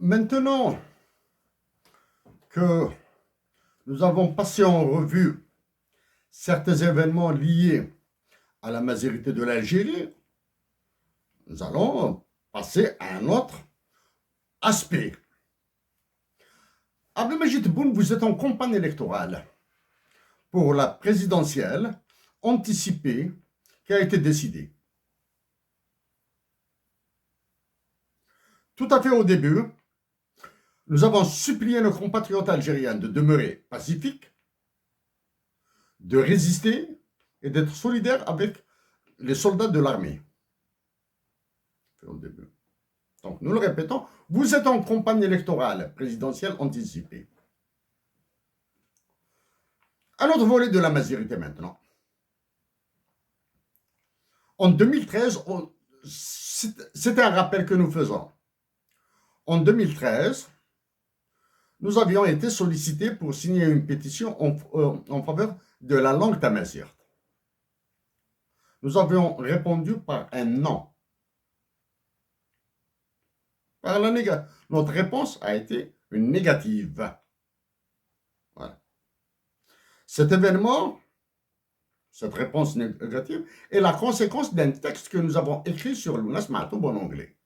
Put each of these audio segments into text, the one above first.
Maintenant que nous avons passé en revue certains événements liés à la majorité de l'Algérie, nous allons passer à un autre aspect. Abdelmajid Tebboune, vous êtes en campagne électorale pour la présidentielle anticipée qui a été décidée. Tout à fait au début, nous avons supplié nos compatriotes algériens de demeurer pacifiques, de résister et d'être solidaires avec les soldats de l'armée. Au début. Donc, nous le répétons, vous êtes en campagne électorale présidentielle anticipée. Un autre volet de la majorité maintenant. En 2013, c'est un rappel que nous faisons. En 2013, nous avions été sollicités pour signer une pétition en faveur de la langue tamazight. Nous avions répondu par un non. Notre réponse a été une négative. Voilà. Cet événement, cette réponse négative, est la conséquence d'un texte que nous avons écrit sur Lounas Mahtoub en anglais.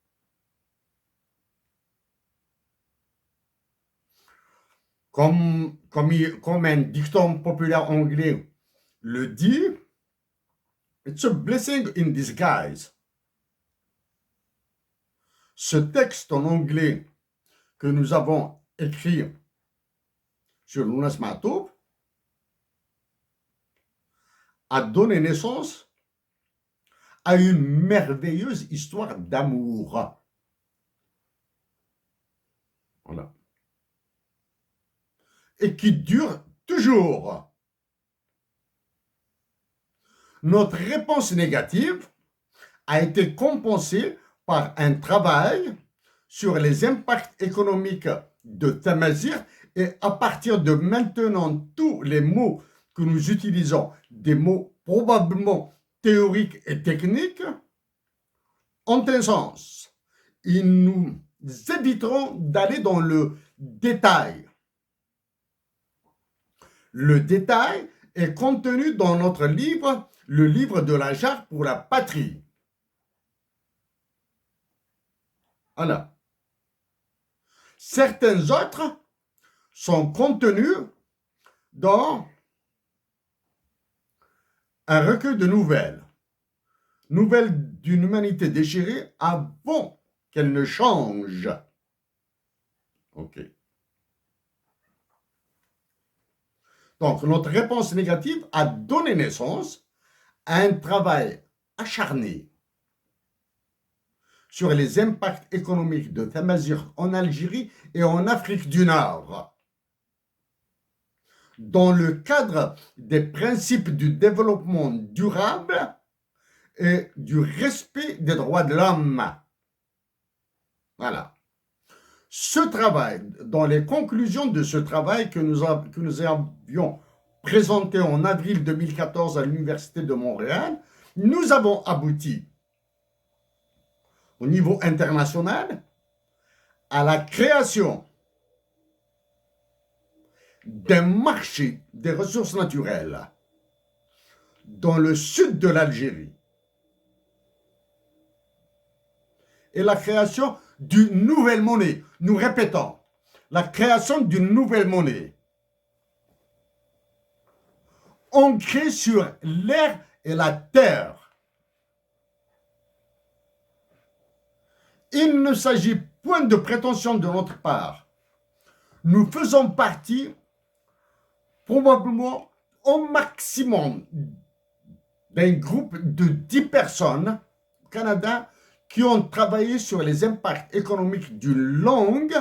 Comme un dicton populaire anglais le dit, it's a blessing in disguise. Ce texte en anglais que nous avons écrit sur Lounas Mahtoub a donné naissance à une merveilleuse histoire d'amour. Voilà. Et qui dure toujours. Notre réponse négative a été compensée par un travail sur les impacts économiques de Tamazight, et à partir de maintenant, tous les mots que nous utilisons, des mots probablement théoriques et techniques, ont un sens. Et nous éviterons d'aller dans le détail. Le détail est contenu dans notre livre, le livre de la Charte pour la patrie. Voilà. Certains autres sont contenus dans un recueil de nouvelles. Nouvelles d'une humanité déchirée avant qu'elle ne change. Ok. Donc, notre réponse négative a donné naissance à un travail acharné sur les impacts économiques de Tamazight en Algérie et en Afrique du Nord, dans le cadre des principes du développement durable et du respect des droits de l'homme. Voilà. Ce travail, dans les conclusions de ce travail que nous avions présenté en avril 2014 à l'Université de Montréal, nous avons abouti au niveau international à la création d'un marché des ressources naturelles dans le sud de l'Algérie et la création d'une nouvelle monnaie. Nous répétons, la création d'une nouvelle monnaie ancrée sur l'air et la terre. Il ne s'agit point de prétention de notre part. Nous faisons partie, probablement au maximum, d'un groupe de 10 personnes au Canada qui ont travaillé sur les impacts économiques d'une langue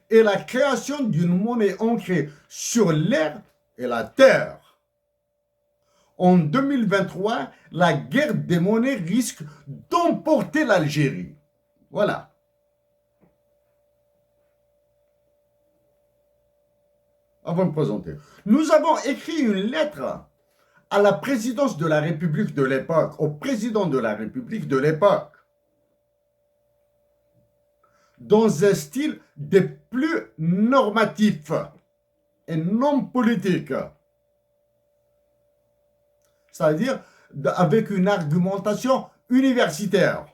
et la création d'une monnaie ancrée sur l'air et la terre. En 2023, la guerre des monnaies risque d'emporter l'Algérie. Voilà. Avant de présenter, nous avons écrit une lettre à la présidence de la République de l'époque, au président de la République de l'époque, dans un style des plus normatifs et non politique. C'est-à-dire avec une argumentation universitaire.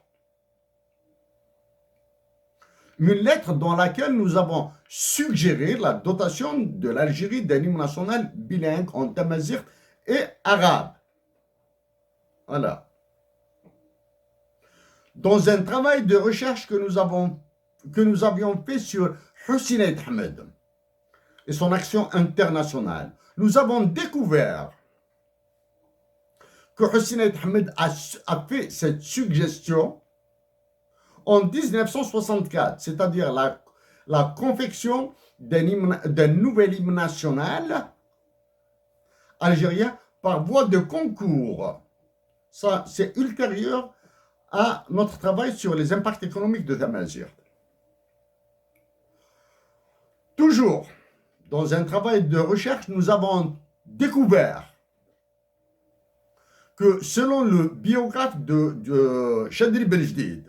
Une lettre dans laquelle nous avons suggéré la dotation de l'Algérie d'un hymne national bilingue en tamazight et arabe. Voilà. Dans un travail de recherche que nous avions fait sur Hussein Eid Ahmed et son action internationale, nous avons découvert que Hussein Eid Ahmed a fait cette suggestion en 1964, c'est-à-dire la confection d'un nouvel hymne national algérien par voie de concours. Ça, c'est ultérieur à notre travail sur les impacts économiques de Tamazight. Toujours, dans un travail de recherche, nous avons découvert que selon le biographe de Chadri Benjdid,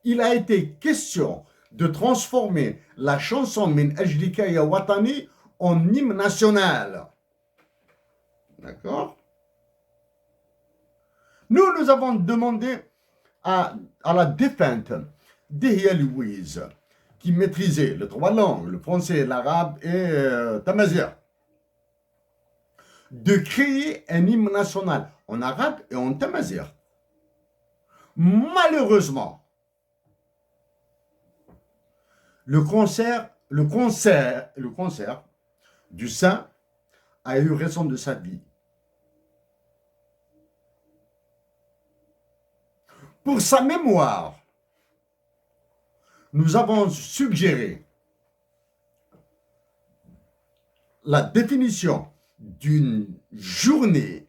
il a été question de transformer la chanson Min Ajlika Ya Watani en hymne national. D'accord? Nous avons demandé à la défunte Dihya Louise, qui maîtrisait les 3 langues, le français, l'arabe et tamazight, de créer un hymne national en arabe et en tamazight. Malheureusement, le concert du saint a eu raison de sa vie. Pour sa mémoire, nous avons suggéré la définition d'une journée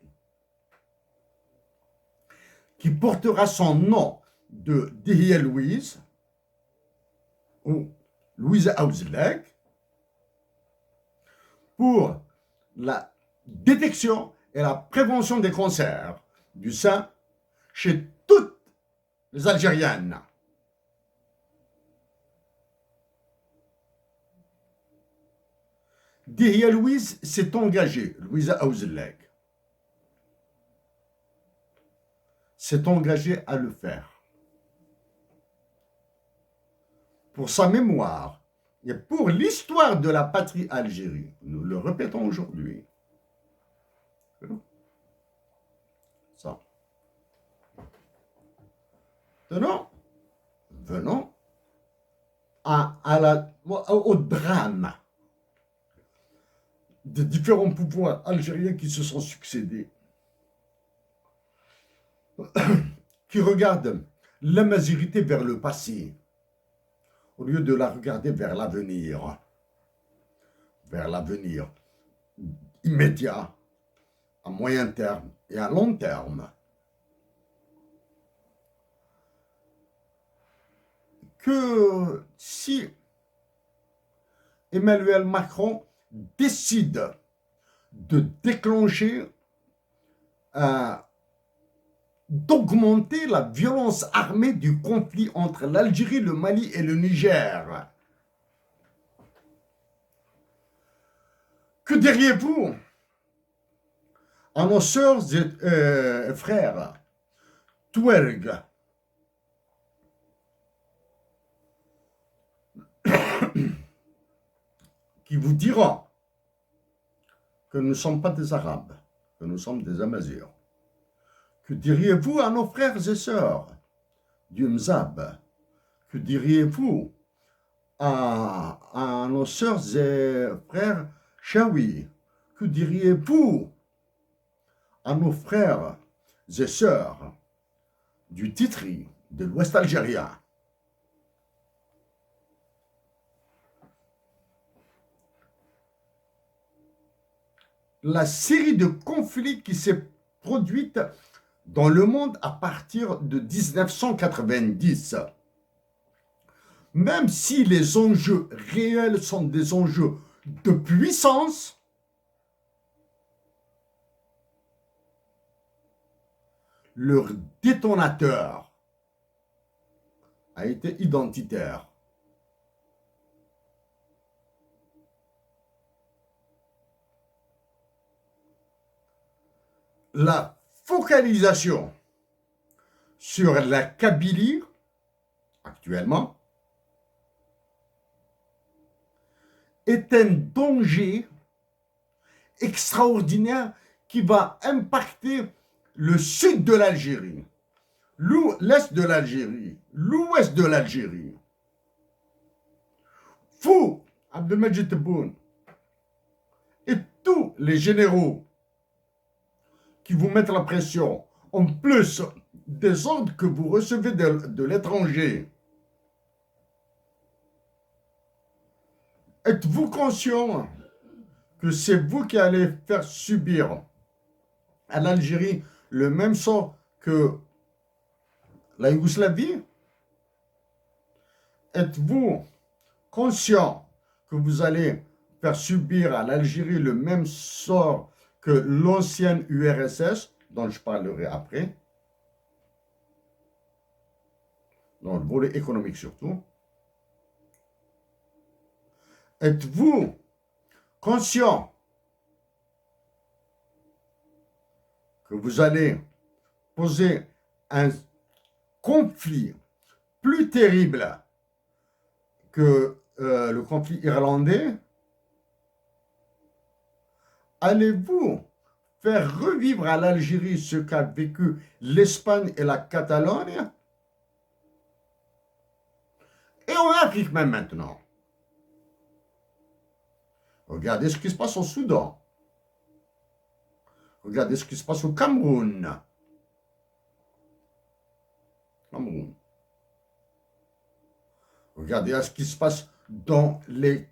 qui portera son nom de Dihya Louise ou Louise Aouzlek pour la détection et la prévention des cancers du sein chez toutes les Algériennes. Dihya Louise s'est engagée, Louise Aouzlek s'est engagée à le faire. Pour sa mémoire et pour l'histoire de la patrie Algérie, nous le répétons aujourd'hui. Ça. Venons au drame des différents pouvoirs algériens qui se sont succédés, qui regardent l'amazirité vers le passé, au lieu de la regarder vers l'avenir immédiat, à moyen terme et à long terme. Que si Emmanuel Macron décide de déclencher, d'augmenter la violence armée du conflit entre l'Algérie, le Mali et le Niger, que diriez-vous à nos sœurs et frères Touareg qui vous diront que nous ne sommes pas des Arabes, que nous sommes des Amazirs? Que diriez-vous à nos frères et sœurs du Mzab? Que diriez-vous à nos sœurs et frères Chaoui? Que diriez-vous à nos frères et sœurs du Titri, de l'Ouest algérien? La série de conflits qui s'est produite dans le monde à partir de 1990, même si les enjeux réels sont des enjeux de puissance, leur détonateur a été identitaire. La focalisation sur la Kabylie, actuellement, est un danger extraordinaire qui va impacter le sud de l'Algérie, l'est de l'Algérie, l'ouest de l'Algérie. Vous, Abdelmajid Tebboune, et tous les généraux qui vous mettent la pression, en plus des ordres que vous recevez de l'étranger, êtes-vous conscient que c'est vous qui allez faire subir à l'Algérie le même sort que la Yougoslavie? Êtes-vous conscient que vous allez faire subir à l'Algérie le même sort que l'ancienne URSS, dont je parlerai après, dans le volet économique surtout? Êtes-vous conscient que vous allez poser un conflit plus terrible que le conflit irlandais? Allez-vous faire revivre à l'Algérie ce qu'a vécu l'Espagne et la Catalogne? Et en Afrique même maintenant. Regardez ce qui se passe au Soudan. Regardez ce qui se passe au Cameroun. Regardez ce qui se passe dans les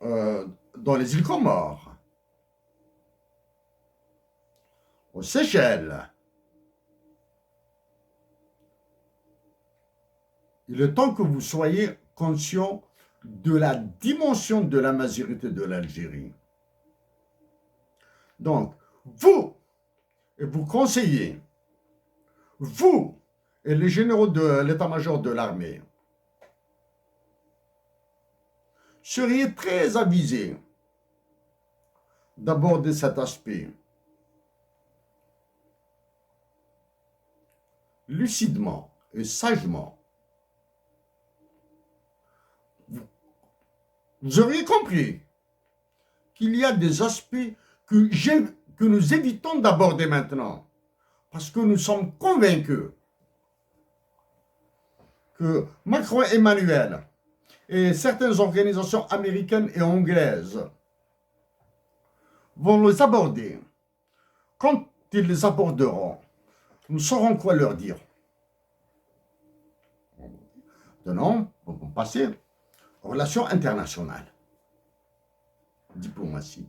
îles Comores, aux Seychelles. Il est temps que vous soyez conscient de la dimension de la majorité de l'Algérie. Donc, vous et vos conseillers, vous et les généraux de l'état-major de l'armée, seriez très avisés d'aborder cet aspect lucidement et sagement. Vous auriez compris qu'il y a des aspects que nous évitons d'aborder maintenant, parce que nous sommes convaincus que Macron et Emmanuel et certaines organisations américaines et anglaises vont les aborder. Quand ils les aborderont, nous saurons quoi leur dire. Maintenant, on peut passer aux relations internationales. Diplomatie.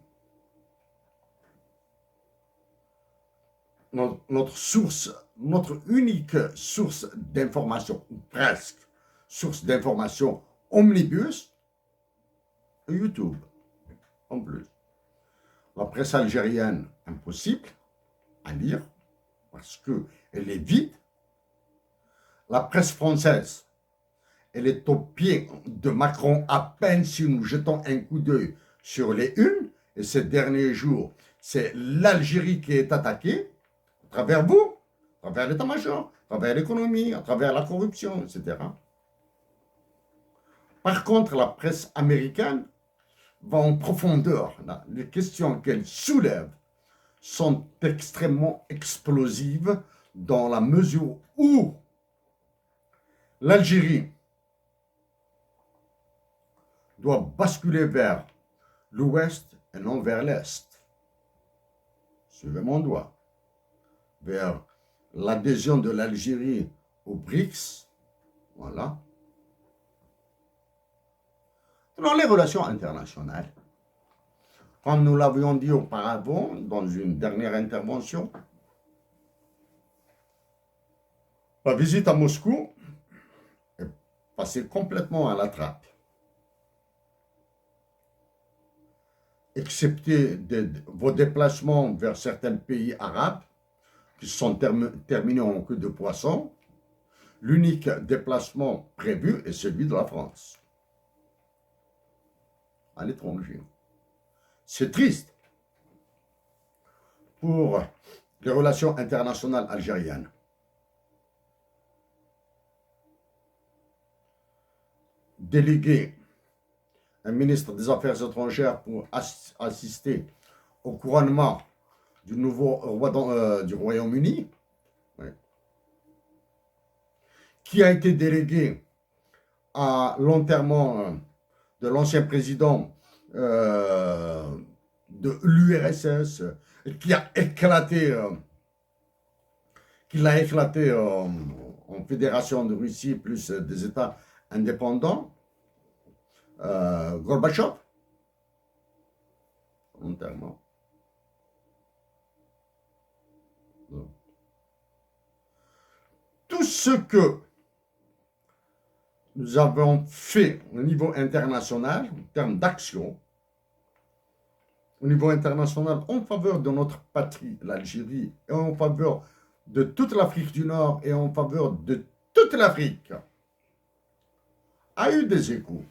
Notre unique source d'information, ou presque source d'information omnibus, est YouTube, en plus. La presse algérienne, impossible à lire, parce qu'elle est vide. La presse française, elle est au pied de Macron à peine si nous jetons un coup d'œil sur les unes. Et ces derniers jours, c'est l'Algérie qui est attaquée, à travers vous, à travers l'état-major, à travers l'économie, à travers la corruption, etc. Par contre, la presse américaine va en profondeur. Les questions qu'elle soulève sont extrêmement explosives dans la mesure où l'Algérie doit basculer vers l'ouest et non vers l'est. Suivez mon doigt. Vers l'adhésion de l'Algérie aux BRICS. Voilà. Dans les relations internationales, comme nous l'avions dit auparavant dans une dernière intervention, la visite à Moscou est passée complètement à la trappe. Excepté vos déplacements vers certains pays arabes qui sont terminés en queue de poisson, L'unique déplacement prévu est celui de la France à l'étranger. C'est triste pour les relations internationales algériennes. Déléguer un ministre des Affaires étrangères pour assister au couronnement du nouveau roi du Royaume-Uni, ouais, qui a été délégué à l'enterrement de l'ancien président de l'URSS, qui a éclaté, en fédération de Russie plus des États indépendants, Gorbatchev, enterrement. Tout ce que nous avons fait au niveau international, en termes d'action, au niveau international, en faveur de notre patrie, l'Algérie, et en faveur de toute l'Afrique du Nord, et en faveur de toute l'Afrique, a eu des échos.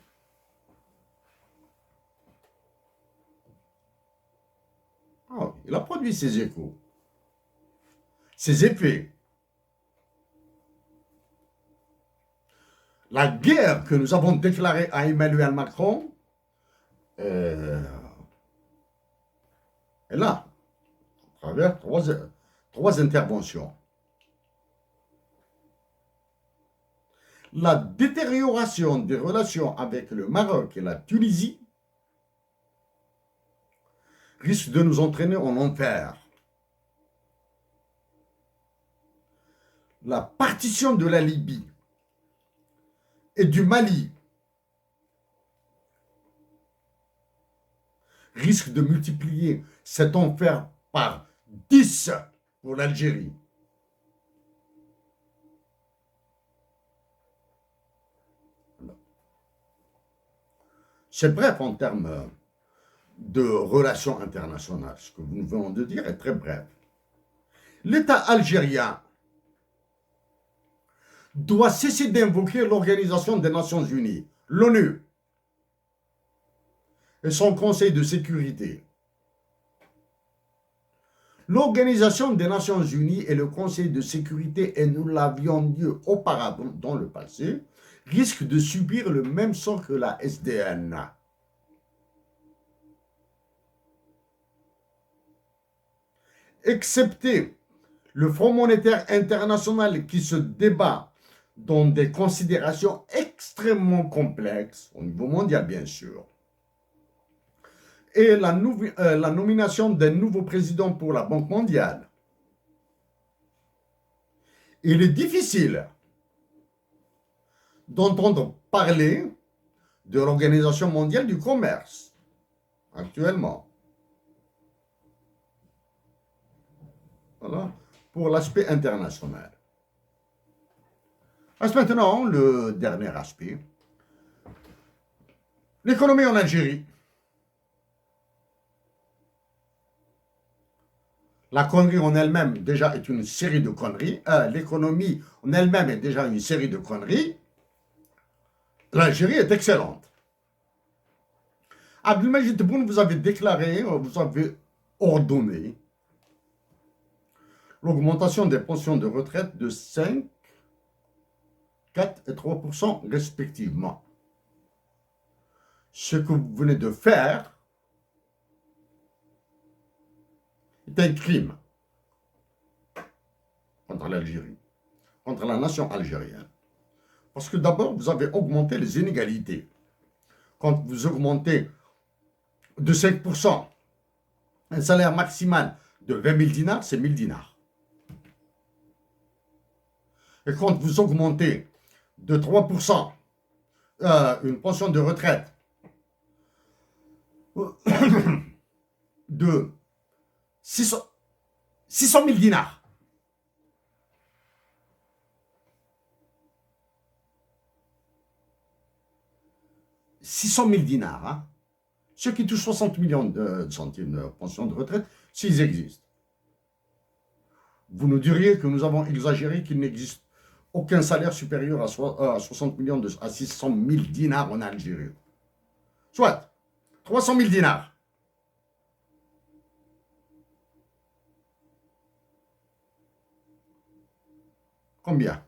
Oh, il a produit ses échos, ses effets. La guerre que nous avons déclarée à Emmanuel Macron est là, à travers trois interventions. La détérioration des relations avec le Maroc et la Tunisie risque de nous entraîner en enfer. La partition de la Libye et du Mali risque de multiplier cet enfer par 10 pour l'Algérie. C'est bref en termes de relations internationales. Ce que nous venons de dire est très bref. L'État algérien doit cesser d'invoquer l'Organisation des Nations Unies, l'ONU, et son Conseil de sécurité. L'Organisation des Nations Unies et le Conseil de sécurité, et nous l'avions dit auparavant dans le passé, risquent de subir le même sort que la SDN. Excepté le Fonds monétaire international qui se débat dans des considérations extrêmement complexes, au niveau mondial bien sûr, et la nomination d'un nouveau président pour la Banque mondiale, il est difficile d'entendre parler de l'Organisation mondiale du commerce actuellement. Voilà, pour l'aspect international. Reste maintenant le dernier aspect, l'économie en Algérie. La connerie en elle-même déjà est une série de conneries. L'économie en elle-même est déjà une série de conneries. L'Algérie est excellente. Abdelmajid Tebboune, vous avez déclaré, vous avez ordonné l'augmentation des pensions de retraite de 5, 4 et 3% respectivement. Ce que vous venez de faire est un crime contre l'Algérie, contre la nation algérienne. Parce que d'abord, vous avez augmenté les inégalités. Quand vous augmentez de 5% un salaire maximal de 20 000 dinars, c'est 1000 dinars. Et quand vous augmentez de 3% une pension de retraite de 600 000 dinars, hein? Ceux qui touchent 60 millions de centimes de pension de retraite, s'ils existent. Vous nous diriez que nous avons exagéré, qu'il n'existe aucun salaire supérieur à 60 millions à 600 000 dinars en Algérie. Soit 300 000 dinars. Combien?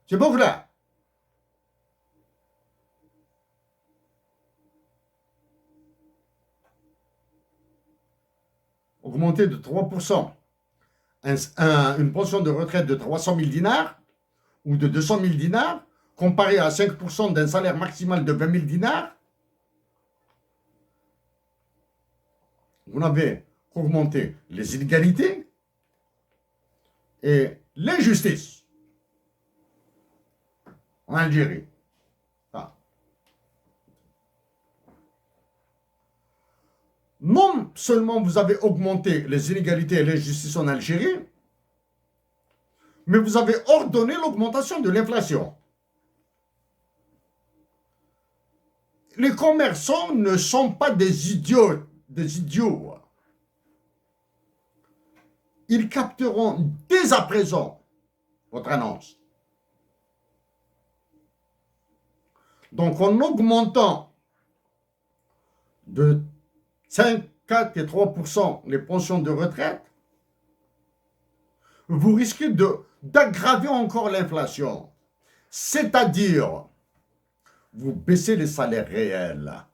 C'est beaucoup là. Augmenter de 3% une pension de retraite de 300 000 dinars ou de 200 000 dinars, comparé à 5% d'un salaire maximal de 20 000 dinars, vous n'avez qu'augmenter les inégalités et l'injustice en Algérie. Ah. Non seulement vous avez augmenté les inégalités et l'injustice en Algérie, mais vous avez ordonné l'augmentation de l'inflation. Les commerçants ne sont pas des idiots, Ils capteront dès à présent votre annonce. Donc, en augmentant de 5, 4 et 3% les pensions de retraite, vous risquez d'aggraver encore l'inflation. C'est-à-dire, vous baissez les salaires réels.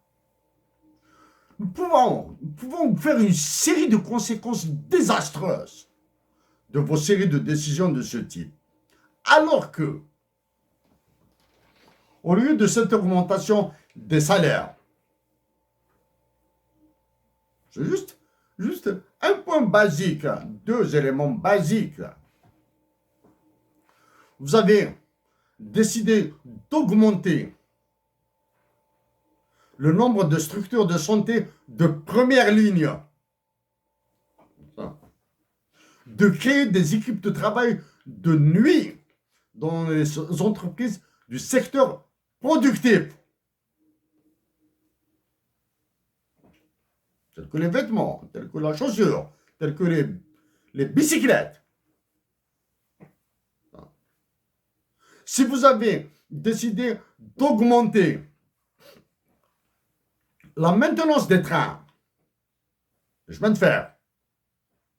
Nous pouvons faire une série de conséquences désastreuses de vos séries de décisions de ce type. Alors que, au lieu de cette augmentation des salaires, c'est juste un point basique, 2 éléments basiques. Vous avez décidé d'augmenter le nombre de structures de santé de première ligne, de créer des équipes de travail de nuit dans les entreprises du secteur productif, tels que les vêtements, tels que la chaussure, tels que les bicyclettes. Si vous avez décidé d'augmenter la maintenance des trains, le chemin de fer,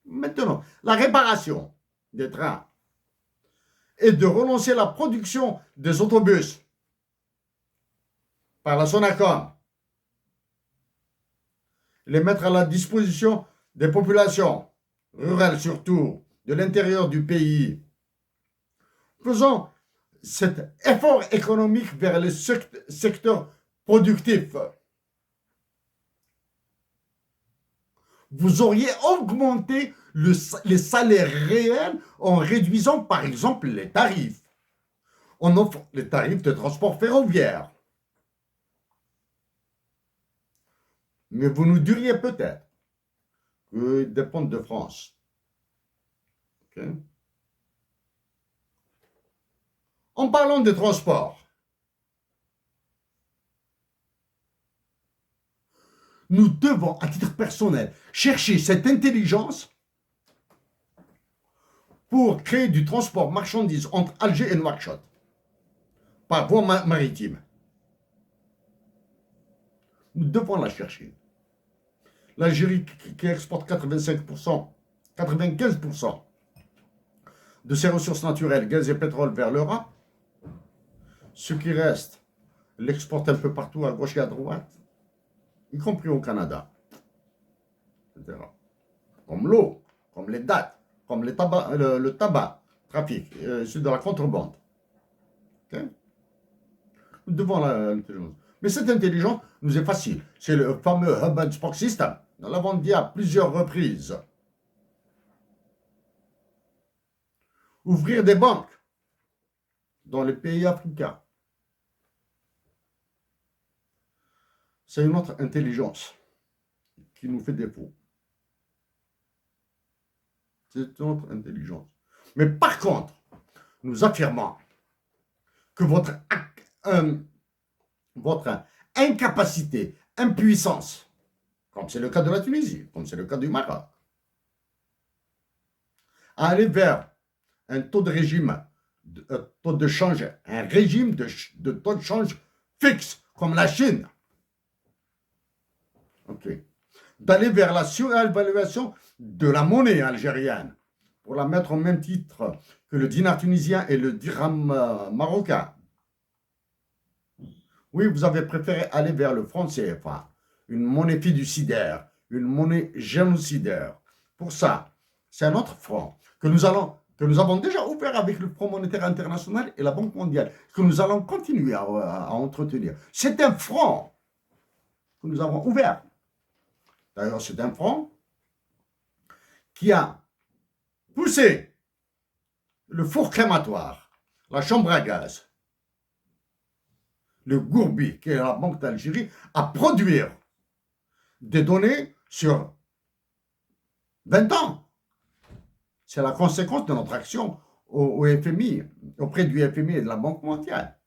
maintenant, la réparation des trains, et de relancer la production des autobus par la Sonacom, les mettre à la disposition des populations rurales surtout, de l'intérieur du pays. Faisons cet effort économique vers les secteurs productifs. Vous auriez augmenté les salaires réels en réduisant par exemple les tarifs. On offre les tarifs de transport ferroviaire. Mais vous nous diriez peut-être qu'ils dépendent de France. Okay. En parlant des transports, nous devons, à titre personnel, chercher cette intelligence pour créer du transport marchandises entre Alger et Nouakchott, par voie maritime. Nous devons la chercher. L'Algérie qui exporte 85%, 95% de ses ressources naturelles, gaz et pétrole vers l'Europe, ce qui reste l'exporte un peu partout à gauche et à droite, y compris au Canada, etc. Comme l'eau, comme les dattes, comme le tabac, trafic, c'est de la contrebande. Okay? Nous devons l'intelligence. Mais cette intelligence nous est facile. C'est le fameux Hub and Spoke System. Nous l'avons dit à plusieurs reprises. Ouvrir des banques dans les pays africains. C'est une autre intelligence qui nous fait défaut. C'est une autre intelligence. Mais par contre, nous affirmons que votre incapacité, impuissance, comme c'est le cas de la Tunisie, comme c'est le cas du Maroc, à aller vers un taux de régime, taux de change, un régime de taux de change fixe, comme la Chine. Ok. D'aller vers la surévaluation de la monnaie algérienne, pour la mettre au même titre que le dinar tunisien et le dirham marocain. Oui, vous avez préféré aller vers le franc CFA, une monnaie fiduciaire, une monnaie génocidaire. Pour ça, c'est un autre franc que nous avons déjà ouvert avec le Fonds monétaire international et la Banque mondiale, que nous allons continuer à entretenir. C'est un franc que nous avons ouvert. D'ailleurs, c'est un franc qui a poussé le four crématoire, la chambre à gaz, le Gourbi, qui est la Banque d'Algérie, à produire des données sur 20 ans. C'est la conséquence de notre action au FMI, auprès du FMI et de la Banque mondiale.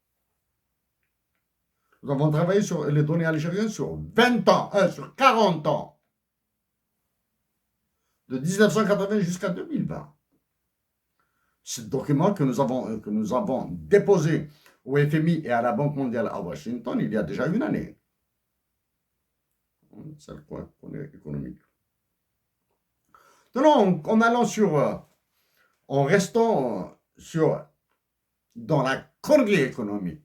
Nous avons travaillé sur les données algériennes sur 20 ans, sur 40 ans, de 1980 jusqu'à 2020. Ce document que nous avons déposé au FMI et à la Banque mondiale à Washington il y a déjà une année. C'est le point économique. Donc, en restant dans la connerie économique.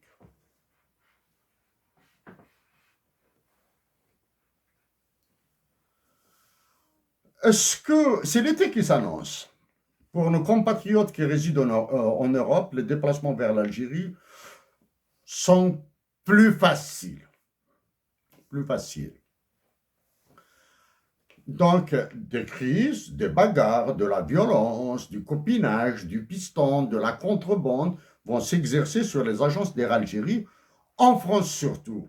Est-ce que c'est l'été qui s'annonce? Pour nos compatriotes qui résident en Europe, les déplacements vers l'Algérie sont plus faciles. Plus faciles. Donc, des crises, des bagarres, de la violence, du copinage, du piston, de la contrebande vont s'exercer sur les agences d'Air Algérie, en France surtout.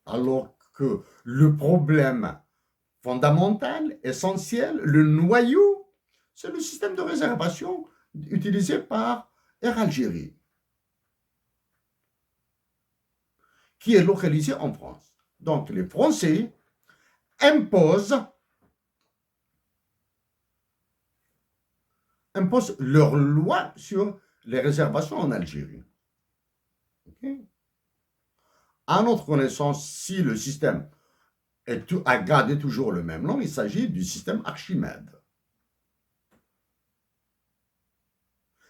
Alors que le problème fondamental, essentiel, le noyau, c'est le système de réservation utilisé par Air Algérie, qui est localisé en France. Donc, les Français imposent leur loi sur les réservations en Algérie. Okay? À notre connaissance, si le système a gardé toujours le même nom, il s'agit du système Archimède.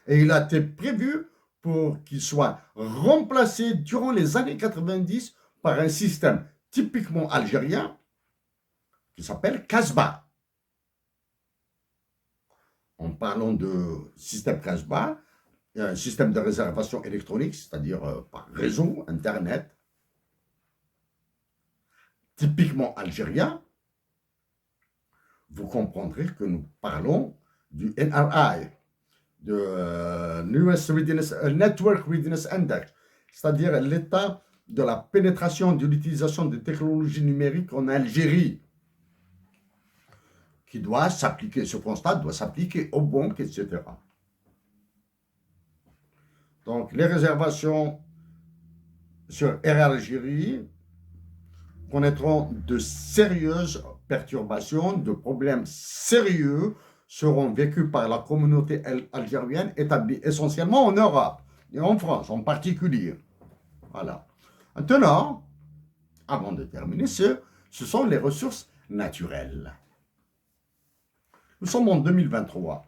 Et il a été prévu pour qu'il soit remplacé durant les années 90 par un système typiquement algérien qui s'appelle Casbah. En parlant de système Casbah, il y a un système de réservation électronique, c'est-à-dire par réseau, Internet, typiquement algérien. Vous comprendrez que nous parlons du NRI, de Network Readiness Index, c'est-à-dire l'état de la pénétration de l'utilisation des technologies numériques en Algérie, qui doit s'appliquer, ce constat doit s'appliquer aux banques, etc. Donc, les réservations sur Air Algérie connaîtront de sérieuses perturbations, de problèmes sérieux seront vécus par la communauté algérienne établie essentiellement en Europe et en France en particulier. Voilà. Maintenant, avant de terminer, ce sont les ressources naturelles. Nous sommes en 2023.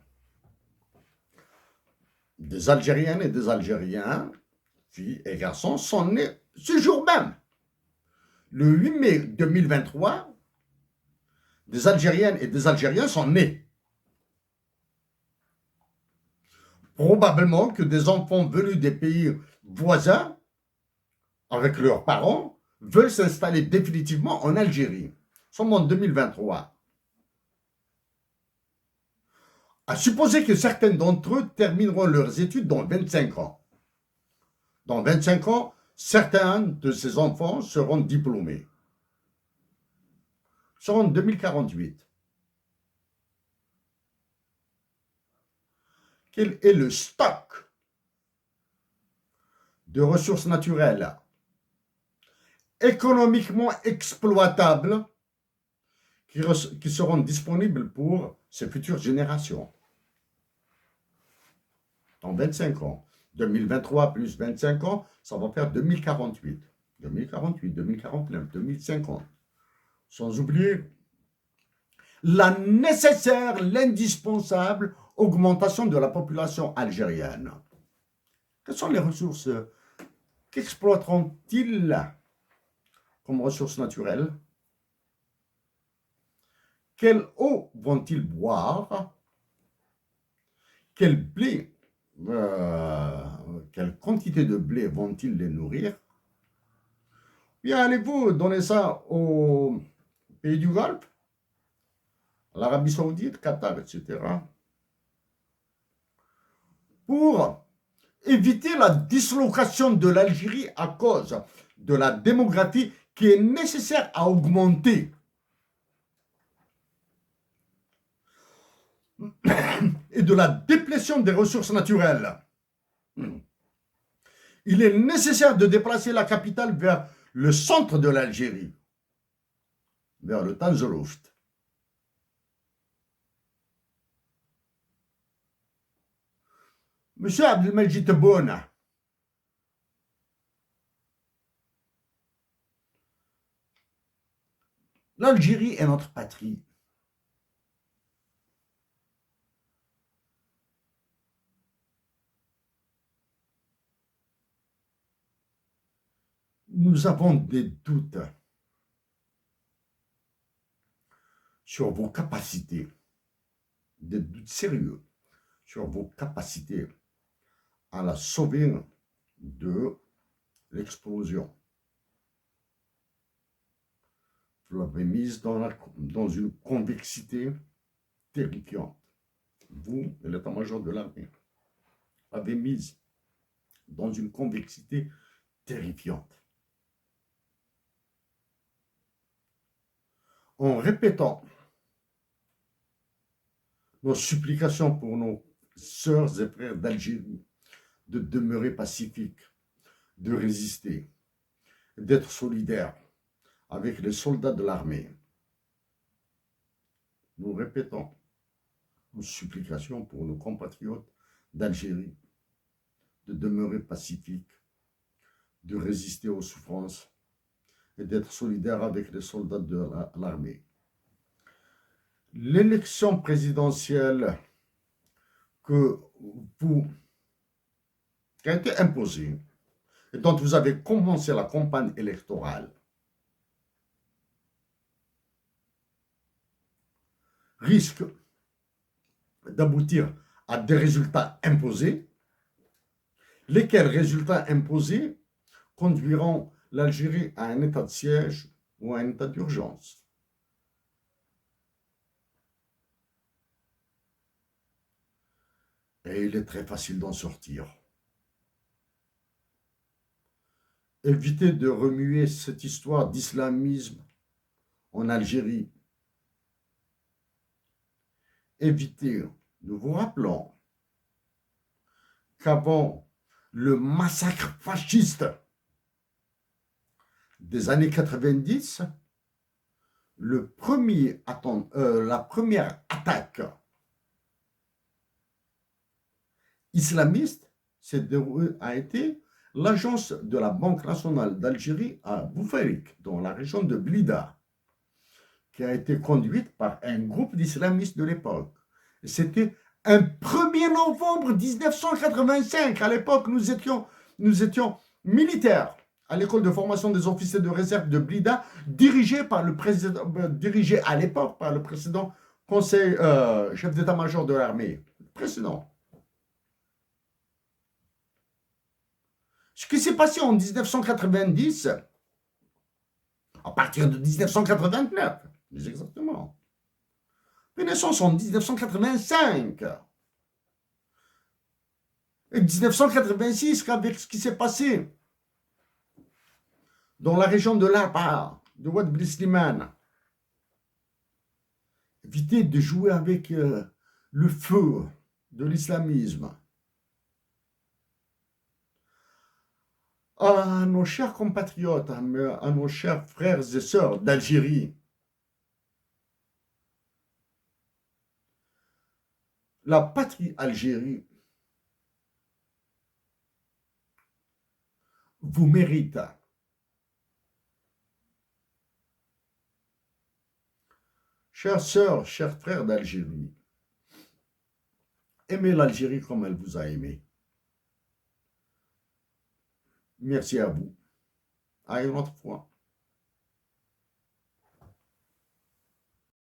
Des Algériennes et des Algériens, filles et garçons, sont nés ce jour même. Le 8 mai 2023, des Algériennes et des Algériens sont nés. Probablement que des enfants venus des pays voisins, avec leurs parents, veulent s'installer définitivement en Algérie. Nous sommes en 2023. À supposer que certains d'entre eux termineront leurs études dans 25 ans. Dans 25 ans, certains de ces enfants seront diplômés. Seront en 2048. Quel est le stock de ressources naturelles économiquement exploitables qui seront disponibles pour ces futures générations. Dans 25 ans. 2023 plus 25 ans, ça va faire 2048. 2048, 2049, 2050. Sans oublier la nécessaire, l'indispensable augmentation de la population algérienne. Quelles sont les ressources qu'exploiteront-ils comme ressources naturelles? Quelle eau vont-ils boire? Quel blé, quelle quantité de blé vont-ils les nourrir? Bien, allez-vous donner ça aux pays du Golfe, l'Arabie Saoudite, Qatar, etc., pour éviter la dislocation de l'Algérie à cause de la démographie qui est nécessaire à augmenter. Et de la déplétion des ressources naturelles. Il est nécessaire de déplacer la capitale vers le centre de l'Algérie, vers le Tanzoloft. Monsieur Abdelmajid Tebboune, l'Algérie est notre patrie. Nous avons des doutes sur vos capacités, des doutes sérieux sur vos capacités à la sauver de l'explosion. Vous l'avez mise dans une convexité terrifiante. Vous et l'état-major de l'armée l'avez mise dans une convexité terrifiante. En répétant nos supplications pour nos sœurs et frères d'Algérie de demeurer pacifiques, de résister, d'être solidaires avec les soldats de l'armée. Nous répétons nos supplications pour nos compatriotes d'Algérie de demeurer pacifiques, de résister aux souffrances et d'être solidaires avec les soldats de l'armée. L'élection présidentielle qui a été imposée et dont vous avez commencé la campagne électorale risque d'aboutir à des résultats imposés, lesquels résultats imposés conduiront l'Algérie à un état de siège ou à un état d'urgence. Et il est très facile d'en sortir. Évitez de remuer cette histoire d'islamisme en Algérie. Évitez, nous vous rappelons qu'avant le massacre fasciste des années 90, la première attaque islamiste a été l'agence de la Banque nationale d'Algérie à Boufarik, dans la région de Blida, qui a été conduite par un groupe d'islamistes de l'époque. C'était un 1er novembre 1985. À l'époque, nous étions militaires à l'école de formation des officiers de réserve de Blida, dirigé à l'époque par le précédent conseil chef d'état-major de l'armée. Précédent. Ce qui s'est passé en 1990, à partir de 1989, plus exactement, une naissance en 1985, et 1986, avec ce qui s'est passé dans la région de l'Arba, de Oued Blisliman. Évitez de jouer avec le feu de l'islamisme. À nos chers compatriotes, à nos chers frères et sœurs d'Algérie, la patrie Algérie vous mérite. Chères sœurs, chers frères d'Algérie, aimez l'Algérie comme elle vous a aimé. Merci à vous. À une autre fois.